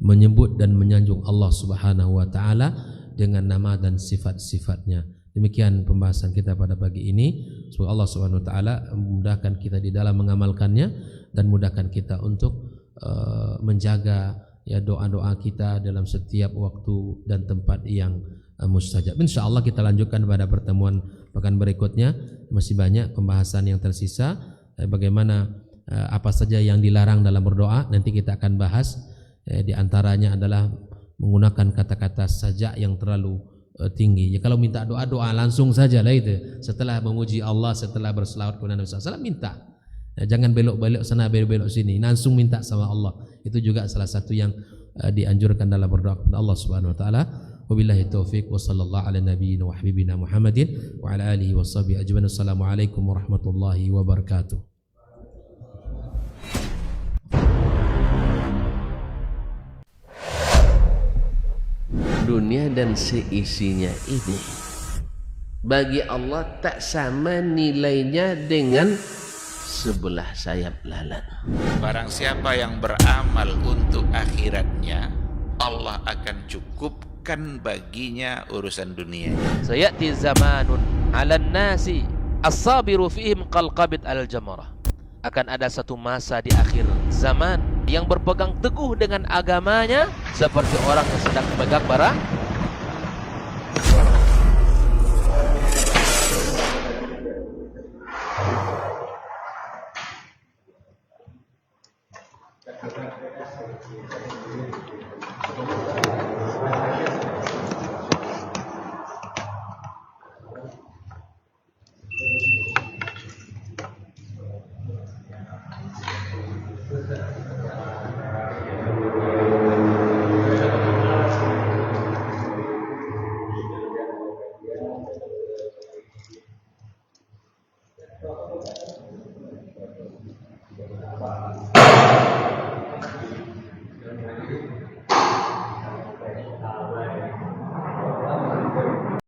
Speaker 1: menyebut dan menyanjung Allah Subhanahu wa taala dengan nama dan sifat-sifatnya. Demikian pembahasan kita pada pagi ini. Semoga Allah Subhanahu wa taala memudahkan kita di dalam mengamalkannya dan mudahkan kita untuk menjaga doa-doa kita dalam setiap waktu dan tempat yang mustajab. Insyaallah kita lanjutkan pada pertemuan pekan berikutnya. Masih banyak pembahasan yang tersisa, bagaimana apa saja yang dilarang dalam berdoa, nanti kita akan bahas. Di antaranya adalah menggunakan kata-kata sajak yang terlalu tinggi. Ya, kalau minta doa langsung saja lah itu. Setelah memuji Allah, setelah berselawat kepada Nabi SAW, minta. Jangan belok-belok sana, belok-belok sini. Langsung minta sama Allah. Itu juga salah satu yang dianjurkan dalam berdoa kepada Allah Subhanahu wa taala. Wabillahi taufiq wa sallallahu ala nabiyyina wa habibina Muhammadin wa ala alihi wa sahbihi ajmain. Assalamualaikum warahmatullahi wabarakatuh.
Speaker 2: Dunia dan seisinya ini bagi Allah tak sama nilainya dengan sebelah sayap lalat.
Speaker 3: Barang siapa yang beramal untuk akhiratnya, Allah akan cukupkan baginya urusan dunia.
Speaker 4: Sayati zamanun 'alan nasi as-sabiru fihim qalqabit al-jamarah. Akan ada satu masa di akhir zaman yang berpegang teguh dengan agamanya seperti orang yang sedang memegang bara.